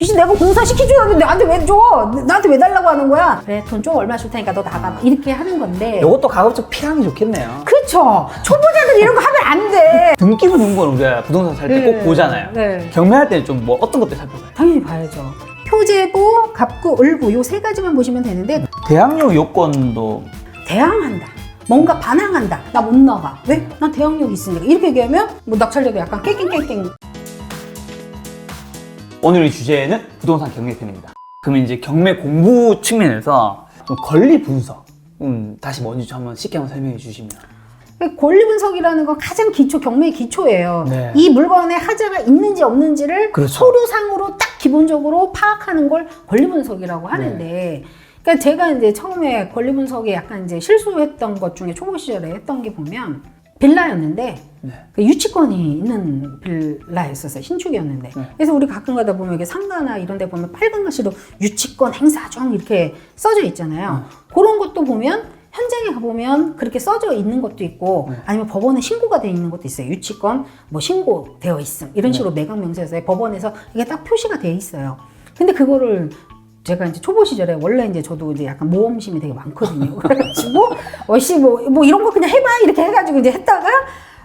이씨 내가 공사 시켜줘야 돼. 나한테 왜 줘? 나한테 왜 달라고 하는 거야? 그래 돈 좀 얼마 줄 테니까 너 나가. 이렇게 하는 건데. 이것도 가급적 피하는 게 좋겠네요. 그쵸. 초보자들 이런 거 하면 안 돼. 등기 부등본 우리가 부동산 살 때 꼭 보잖아요. 네. 경매할 때는 좀 뭐 어떤 것들 살펴봐요? 당연히 봐야죠. 표제부, 갑구, 을구 요 세 가지만 보시면 되는데 대항력 요건도 대항한다. 뭔가 반항한다. 나 못 나가. 왜? 난 대항력이 있으니까. 이렇게 얘기하면 뭐 낙찰자도 약간 깽깽깽깽. 오늘의 주제는 부동산 경매편입니다. 그러면 이제 경매 공부 측면에서 좀 권리 분석 다시 뭔지 좀 한번 쉽게 한번 설명해 주시면. 권리 분석이라는 건 가장 기초, 경매의 기초예요. 네. 이 물건에 하자가 있는지 없는지를 그렇죠. 서류상으로 딱 기본적으로 파악하는 걸 권리 분석이라고 하는데, 네. 그러니까 제가 이제 처음에 권리 분석에 약간 이제 실수했던 것 중에 초보 시절에 했던 게 보면 빌라였는데 네. 그 유치권이 있는 빌라였었어요. 신축이었는데. 네. 그래서 우리 가끔 가다 보면 이게 상가나 이런 데 보면 빨간 글씨로 유치권 행사 중 이렇게 써져 있잖아요. 그런 것도 보면 현장에 가보면 그렇게 써져 있는 것도 있고 아니면 법원에 신고가 되어 있는 것도 있어요. 유치권 뭐 신고되어 있음 이런 식으로 매각명세서에 법원에서 이게 딱 표시가 되어 있어요. 근데 그거를 제가 이제 초보 시절에 원래 이제 저도 이제 약간 모험심이 되게 많거든요. 그래가지고 뭐 이런 거 그냥 해봐 이렇게 해가지고 이제 했다가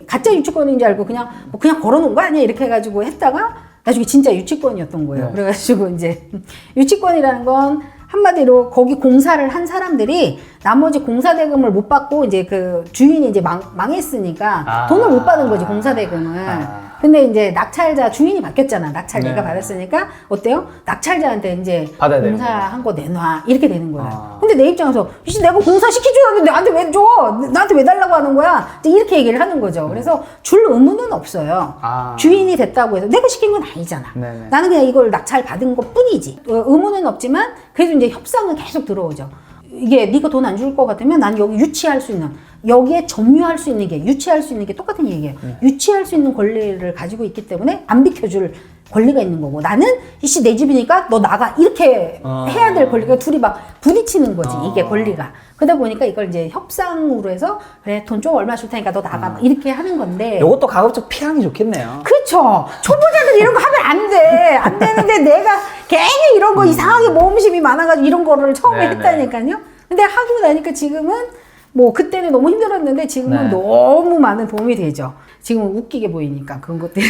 가짜 유치권인 줄 알고 그냥 걸어놓은 거 아니야 이렇게 해가지고 했다가 나중에 진짜 유치권이었던 거예요. 네. 그래가지고 이제 유치권이라는 건 한마디로 거기 공사를 한 사람들이 나머지 공사 대금을 못 받고 이제 그 주인이 이제 망했으니까 돈을 못 받은 거지 공사 대금을. 근데 이제 낙찰자 주인이 바뀌었잖아. 낙찰 내가 네. 받았으니까 어때요? 낙찰자한테 이제 받아야 되는 공사한 거 내놔 이렇게 되는 거예요. 아. 근데 내 입장에서 이씨 내가 공사 시켜줘야 돼. 나한테 왜 줘? 나한테 왜 달라고 하는 거야? 이제 이렇게 얘기를 하는 거죠. 그래서 줄 의무는 없어요. 아. 주인이 됐다고 해서 내가 시킨 건 아니잖아. 네네. 나는 그냥 이걸 낙찰 받은 것 뿐이지. 의무는 없지만 그래도 이제 협상은 계속 들어오죠. 이게 네가 돈 안 줄 것 같으면 난 여기 유치할 수 있는 여기에 점유할 수 있는 게 유치할 수 있는 게 똑같은 얘기예요. 유치할 수 있는 권리를 가지고 있기 때문에 안 비켜줄 권리가 있는 거고 나는 이씨 내 집이니까 너 나가 이렇게 해야 될 권리가 둘이 막 부딪히는 거지 이게 권리가. 그러다 보니까 이걸 이제 협상으로 해서 그래 돈 좀 얼마 줄 테니까 너 나가 이렇게 하는 건데 이것도 가급적 피하는 게 좋겠네요. 그쵸. 초보자들 이런 거 하면 안 돼. 안 되는데 내가 괜히 이런 거 이상하게 모험심이 많아가지고 이런 거를 처음에 네네. 했다니까요. 근데 하고 나니까 지금은 뭐 그때는 너무 힘들었는데 지금은 네. 너무 많은 도움이 되죠. 지금은 웃기게 보이니까 그런 것들이.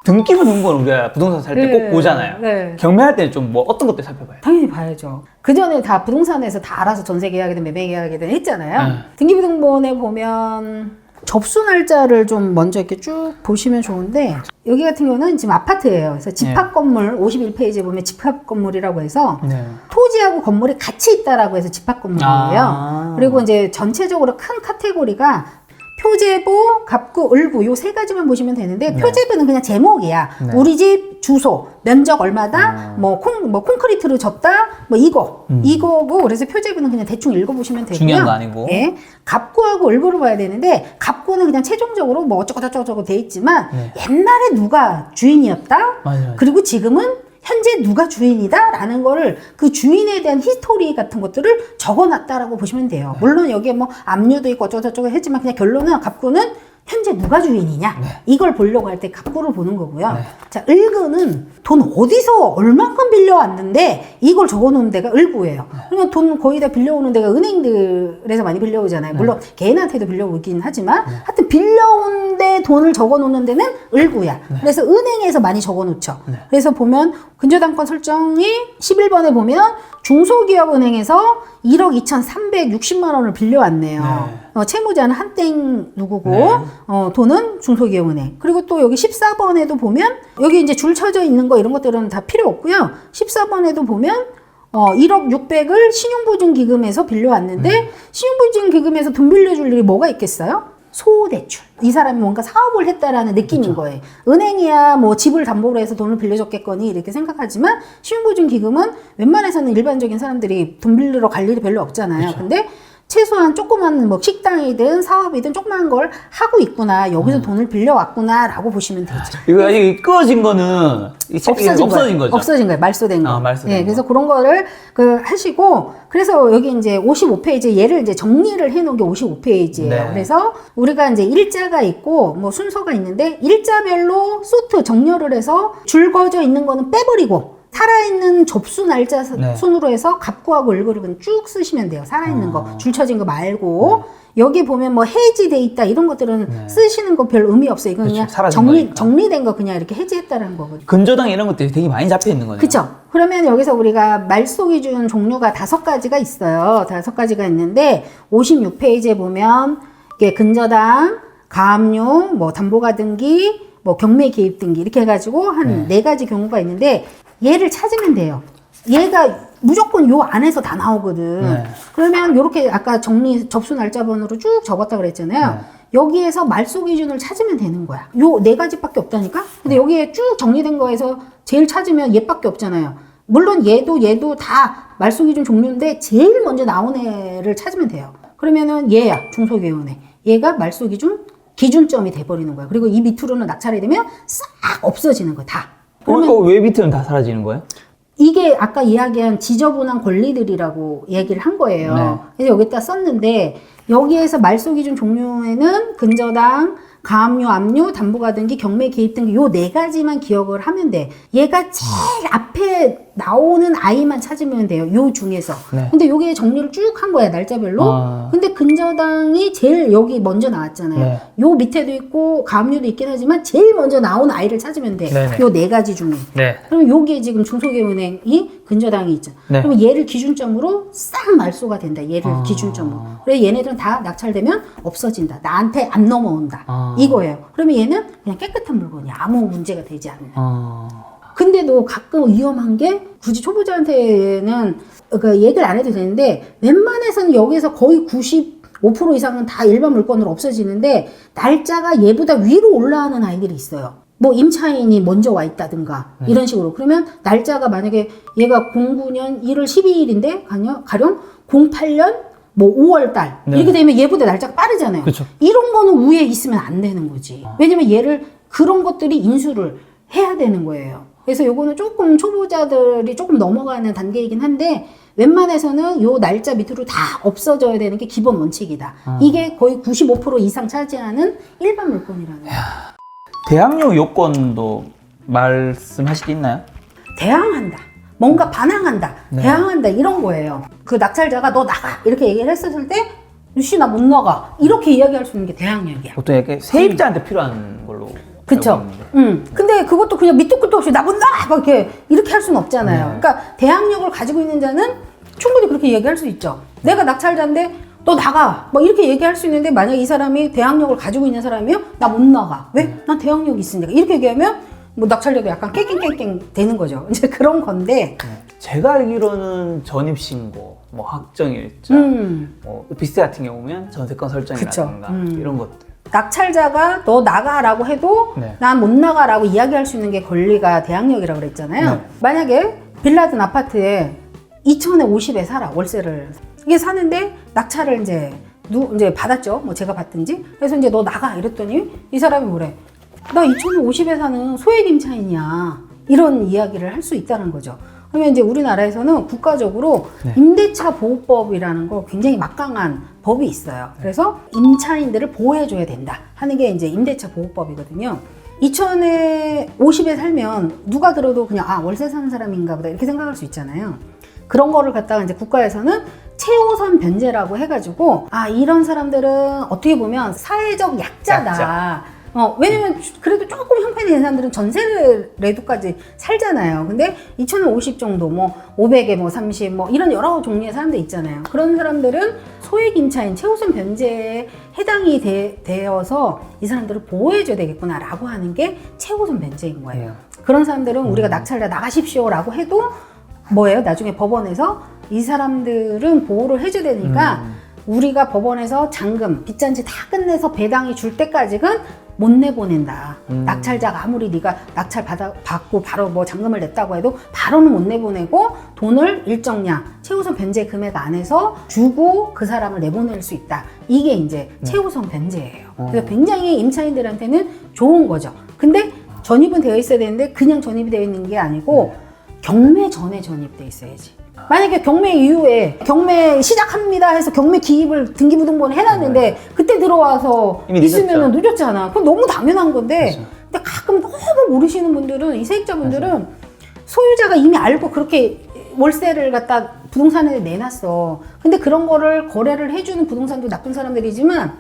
등기 부등본 우리가 부동산 살 때 꼭 네. 보잖아요. 네. 경매할 때는 좀 뭐 어떤 것들 살펴봐요? 당연히 봐야죠. 그 전에 다 부동산에서 다 알아서 전세 계약이든 매매 계약이든 했잖아요. 네. 등기부등본에 보면 접수 날짜를 좀 먼저 이렇게 쭉 보시면 좋은데 여기 같은 경우는 지금 아파트예요. 그래서 집합 건물 51페이지에 보면 집합 건물이라고 해서 네. 토지하고 건물이 같이 있다라고 해서 집합 건물이에요. 그리고 이제 전체적으로 큰 카테고리가 표제부, 갑구, 을구 요 세 가지만 보시면 되는데 네. 표제부는 그냥 제목이야. 네. 우리 집 주소, 면적 얼마다, 뭐 콘크리트로 졌다, 뭐 이거고 그래서 표제부는 그냥 대충 읽어보시면 되고요. 중요한 거 아니고. 예. 갑구하고 을구를 봐야 되는데 갑구는 그냥 최종적으로 뭐 어쩌고저쩌고 돼 있지만 네. 옛날에 누가 주인이었다. 맞아요. 그리고 지금은 현재 누가 주인이다 라는 거를 그 주인에 대한 히스토리 같은 것들을 적어놨다라고 보시면 돼요. 물론 여기에 뭐 압류도 있고 어쩌고저쩌고 했지만 그냥 결론은 갑구는 현재 누가 주인이냐 이걸 보려고 할 때 갑구를 보는 거고요. 자, 을구는 돈 어디서 얼만큼 빌려왔는데 이걸 적어놓은 데가 을구예요. 그러면 돈 거의 다 빌려오는 데가 은행들에서 많이 빌려오잖아요. 물론 개인한테도 빌려오긴 하지만 하여튼 빌려온 데 돈을 적어놓는 데는 을구야. 그래서 은행에서 많이 적어놓죠. 그래서 보면 근저당권 설정이 11번에 보면 중소기업은행에서 1억 2,360만 원을 빌려왔네요. 채무자는 한땡 누구고 돈은 중소기업은행. 그리고 또 여기 14번에도 보면 여기 이제 줄 쳐져 있는 거 이런 것들은 다 필요 없고요. 14번에도 보면 1억 600을 신용보증기금에서 빌려왔는데 신용보증기금에서 돈 빌려줄 일이 뭐가 있겠어요? 소대출. 이 사람이 뭔가 사업을 했다라는 느낌인 거예요. 은행이야 뭐 집을 담보로 해서 돈을 빌려줬겠거니 이렇게 생각하지만 신용보증기금은 웬만해서는 일반적인 사람들이 돈 빌리러 갈 일이 별로 없잖아요. 근데 최소한 조그만 뭐 식당이든 사업이든 조그만 걸 하고 있구나. 여기서 돈을 빌려왔구나 라고 보시면 되죠. 이거 아직 끄어진 거는 없어진 거죠. 없어진 거예요. 말소된 거. 말소된 거. 그래서 그런 거를 하시고 그래서 여기 이제 55페이지 얘를 이제 정리를 해 놓은 게 55페이지예요. 네. 그래서 우리가 이제 일자가 있고 뭐 순서가 있는데 일자별로 소트 정렬을 해서 줄 그어져 있는 거는 빼버리고 살아있는 접수 날짜 네. 순으로 해서 갑구하고 을그룹은 쭉 쓰시면 돼요. 살아있는 거, 줄 쳐진 거 말고. 여기 보면 뭐 해지돼 있다 이런 것들은 쓰시는 거 별 의미 없어요. 이건 그냥 사라진 거니까. 정리된 거 그냥 이렇게 해지했다는 거거든요. 근저당 이런 것들이 되게 많이 잡혀 있는 거네요. 그쵸? 그러면 여기서 우리가 말소기 준 종류가 5가지가 있어요. 5가지가 있는데 56페이지에 보면 이게 근저당, 가압류, 뭐 담보가 등기, 뭐 경매 개입 등기 이렇게 해가지고 한 4가지 경우가 있는데 얘를 찾으면 돼요. 얘가 무조건 요 안에서 다 나오거든. 네. 그러면 요렇게 아까 접수 날짜 번호로 쭉 적었다 그랬잖아요. 여기에서 말소 기준을 찾으면 되는 거야. 요 4가지밖에 없다니까? 근데 여기에 쭉 정리된 거에서 제일 찾으면 얘밖에 없잖아요. 물론 얘도 다 말소 기준 종류인데 제일 먼저 나온 애를 찾으면 돼요. 그러면은 얘야, 중소기업원회. 얘가 말소 기준점이 돼버리는 거야. 그리고 이 밑으로는 낙찰이 되면 싹 없어지는 거야, 다. 그러니까 왜 밑에는 다 사라지는 거예요? 이게 아까 이야기한 지저분한 권리들이라고 얘기를 한 거예요. 네. 그래서 여기다 썼는데 여기에서 말소 기준 종류에는 근저당, 가압류, 압류, 담보가 등기, 경매 개입 등기 요 4가지만 기억을 하면 돼. 얘가 제일 앞에 나오는 아이만 찾으면 돼요. 요 중에서. 네. 근데 요게 정리를 쭉 한 거야, 날짜별로. 근데 근저당이 제일 여기 먼저 나왔잖아요. 네. 요 밑에도 있고 가압류도 있긴 하지만 제일 먼저 나온 아이를 찾으면 돼. 네네. 요 4가지 중에. 네. 그럼 요게 지금 중소기업은행이 근저당이 있죠. 네. 그럼 얘를 기준점으로 싹 말소가 된다. 얘를 기준점으로. 그래 얘네들은 다 낙찰되면 없어진다. 나한테 안 넘어온다. 이거예요. 그러면 얘는 그냥 깨끗한 물건이야. 아무 문제가 되지 않는. 근데도 가끔 위험한 게 굳이 초보자한테는 그 얘기를 안 해도 되는데 웬만해서는 여기서 거의 95% 이상은 다 일반 물건으로 없어지는데 날짜가 얘보다 위로 올라가는 아이들이 있어요. 뭐 임차인이 먼저 와 있다든가 이런 식으로. 그러면 날짜가 만약에 얘가 09년 1월 12일인데 가령 08년 뭐 5월 달 이렇게 되면 얘보다 날짜가 빠르잖아요. 그쵸. 이런 거는 위에 있으면 안 되는 거지. 왜냐면 얘를 그런 것들이 인수를 해야 되는 거예요. 그래서 요거는 조금 초보자들이 조금 넘어가는 단계이긴 한데 웬만해서는 요 날짜 밑으로 다 없어져야 되는 게 기본 원칙이다. 이게 거의 95% 이상 차지하는 일반 물건이라는 거예요. 대항력 요건도 말씀하실 게 있나요? 대항한다. 뭔가 반항한다. 대항한다. 이런 거예요. 그 낙찰자가 너 나가. 이렇게 얘기를 했었을 때 누씨 나 못 나가. 이렇게 이야기할 수 있는 게 대항력이야. 보통 이렇게 세입자한테 필요한 걸로. 그쵸. 근데 그것도 그냥 밑도 끝도 없이 나 못 나가! 막 이렇게 할 수는 없잖아요. 그러니까 대항력을 가지고 있는 자는 충분히 그렇게 얘기할 수 있죠. 내가 낙찰자인데 너 나가! 막 이렇게 얘기할 수 있는데 만약 이 사람이 대항력을 가지고 있는 사람이요? 나 못 나가. 왜? 난 대항력이 있으니까. 이렇게 얘기하면 뭐 낙찰자도 약간 깽깽깽깽 되는 거죠. 이제 그런 건데. 제가 알기로는 전입신고, 뭐 확정일자, 뭐 비스 같은 경우면 전세권 설정이라든가 이런 것들. 낙찰자가 너 나가라고 해도 네. 난 못 나가라고 이야기할 수 있는 게 권리가 대항력이라고 그랬잖아요. 네. 만약에 빌라든 아파트에 2천에 50에 살아 월세를 이게 사는데 낙찰을 이제 받았죠. 뭐 제가 받든지. 그래서 이제 너 나가 이랬더니 이 사람이 뭐래? 나 2천에 50에 사는 소액 임차인이야. 이런 이야기를 할 수 있다는 거죠. 그러면 이제 우리나라에서는 국가적으로 임대차 보호법이라는 거 굉장히 막강한 법이 있어요. 그래서 임차인들을 보호해줘야 된다 하는 게 이제 임대차 보호법이거든요. 2천에 50에 살면 누가 들어도 그냥 월세 사는 사람인가 보다 이렇게 생각할 수 있잖아요. 그런 거를 갖다가 이제 국가에서는 최우선 변제라고 해가지고 이런 사람들은 어떻게 보면 사회적 약자다. 왜냐면 그래도 조금 형편이 된 사람들은 전세라도까지 살잖아요. 근데 2,050 정도, 뭐 500에 뭐 30, 뭐 이런 여러 종류의 사람들 있잖아요. 그런 사람들은 소액 임차인 최우선 변제에 해당이 되어서 이 사람들을 보호해줘야 되겠구나라고 하는 게 최우선 변제인 거예요. 그런 사람들은 우리가 낙찰자 나가십시오라고 해도 뭐예요? 나중에 법원에서 이 사람들은 보호를 해줘야 되니까 우리가 법원에서 잔금, 빚잔치 다 끝내서 배당이 줄 때까지는 못 내보낸다. 낙찰자가 아무리 네가 낙찰 받고 바로 뭐 잔금을 냈다고 해도 바로는 못 내보내고 돈을 일정량 최우선 변제 금액 안에서 주고 그 사람을 내보낼 수 있다. 이게 이제 최우선 변제예요. 그래서 굉장히 임차인들한테는 좋은 거죠. 근데 전입은 되어 있어야 되는데 그냥 전입이 되어 있는 게 아니고 경매 전에 전입돼 있어야지. 만약에 경매 이후에 경매 시작합니다 해서 경매 기입을 등기부등본에 해놨는데 그때 들어와서 있으면 늦었잖아. 그건 너무 당연한 건데. 그렇죠. 근데 가끔 너무 모르시는 분들은 이 세입자분들은 소유자가 이미 알고 그렇게 월세를 갖다 부동산에 내놨어. 근데 그런 거를 거래를 해주는 부동산도 나쁜 사람들이지만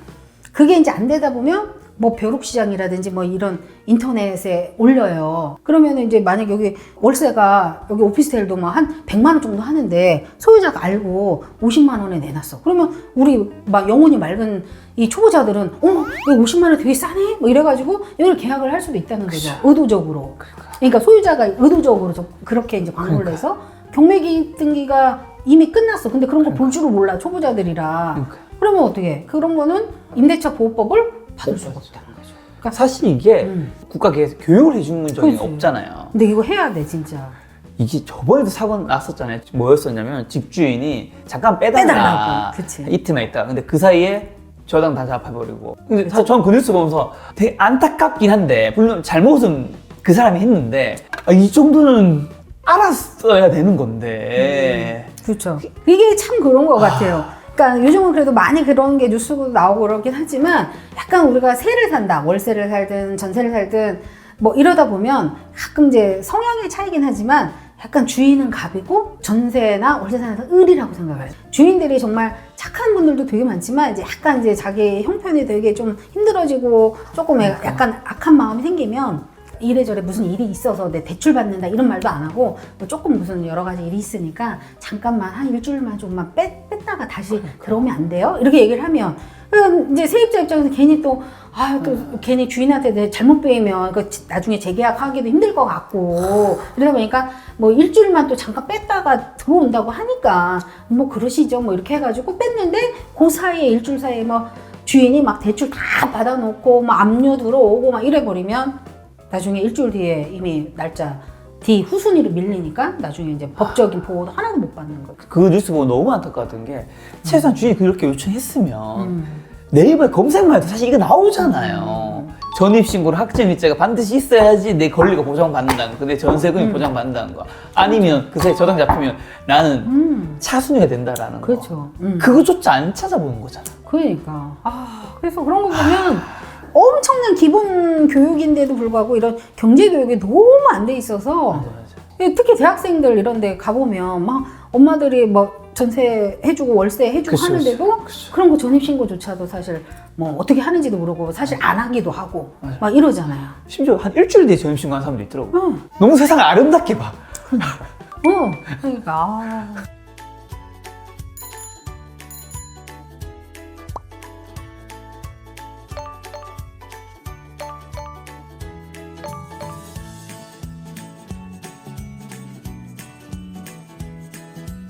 그게 이제 안 되다 보면 뭐 벼룩시장이라든지 뭐 이런 인터넷에 올려요. 그러면 이제 만약 여기 월세가 여기 오피스텔도 뭐 한 100만 원 정도 하는데 소유자가 알고 50만 원에 내놨어. 그러면 우리 막 영혼이 맑은 이 초보자들은 이거 50만 원 되게 싸네? 뭐 이래가지고 여기를 계약을 할 수도 있다는 거죠. 의도적으로. 그러니까 소유자가 의도적으로 그렇게 이제 광고를 해서 경매기 등기가 이미 끝났어. 근데 그런 거 볼 줄을 몰라 초보자들이라. 그러면 어떻게? 그런 거는 임대차 보호법을 받을 수가 없다는 거죠. 그러니까 사실 이게 국가에서 교육을 해주는 적이 없잖아요. 근데 이거 해야 돼 진짜. 이게 저번에도 사고 났었잖아요. 뭐였었냐면 집주인이 잠깐 빼달라. 그치. 이틀만 있다가. 근데 그 사이에 저당 다 잡아버리고. 근데 사실 저는 그 뉴스 보면서 되게 안타깝긴 한데 물론 잘못은 그 사람이 했는데 이 정도는 알았어야 되는 건데. 그렇죠. 이게 참 그런 것 같아요. 그러니까 요즘은 그래도 많이 그런 게 뉴스도 나오고 그러긴 하지만 약간 우리가 세를 산다, 월세를 살든 전세를 살든 뭐 이러다 보면 가끔 이제 성향의 차이긴 하지만 약간 주인은 갑이고 전세나 월세 사는 사람은 을이라고 생각을 해요. 주인들이 정말 착한 분들도 되게 많지만 이제 약간 이제 자기 형편이 되게 좀 힘들어지고 조금 약간 악한 마음이 생기면 이래저래 무슨 일이 있어서 내 대출 받는다 이런 말도 안 하고 뭐 조금 무슨 여러 가지 일이 있으니까 잠깐만 한 일주일만 조금만 뺐다가 다시 들어오면 안 돼요? 이렇게 얘기를 하면 이제 세입자 입장에서 괜히 또 괜히 주인한테 내 잘못 빼이면 나중에 재계약하기도 힘들 것 같고 이러다 보니까 뭐 일주일만 또 잠깐 뺐다가 들어온다고 하니까 뭐 그러시죠 뭐 이렇게 해가지고 뺐는데 그 사이에 일주일 사이에 뭐 주인이 막 대출 다 받아놓고 막 압류 들어오고 막 이래버리면 나중에 일주일 뒤에 이미 날짜 뒤 후순위로 밀리니까 나중에 이제 법적인 보호도 하나도 못 받는 거죠. 그 뉴스 보고 너무 안타까웠던 게 최소한 주인이 그렇게 요청했으면 네이버에 검색만 해도 사실 이거 나오잖아요. 전입신고를 학점일자가 반드시 있어야지 내 권리가 보장받는다는 거, 내 전세금이 보장받는다는 거. 아니면 그 사이 저당 잡히면 나는 차순위가 된다라는 거. 그렇죠. 그거조차 안 찾아보는 거잖아. 그러니까 그래서 그런 거 보면 엄청난 기본 교육인데도 불구하고 이런 경제 교육이 너무 안 돼 있어서 특히 대학생들 이런 데 가보면 막 엄마들이 뭐 전세 해주고 월세 해주고 하는데도 그런 거 전입신고조차도 사실 뭐 어떻게 하는지도 모르고 사실 안 하기도 하고 막 이러잖아요. 심지어 한 일주일 뒤에 전입신고하는 사람도 있더라고. 너무 세상을 아름답게 봐. 그러니까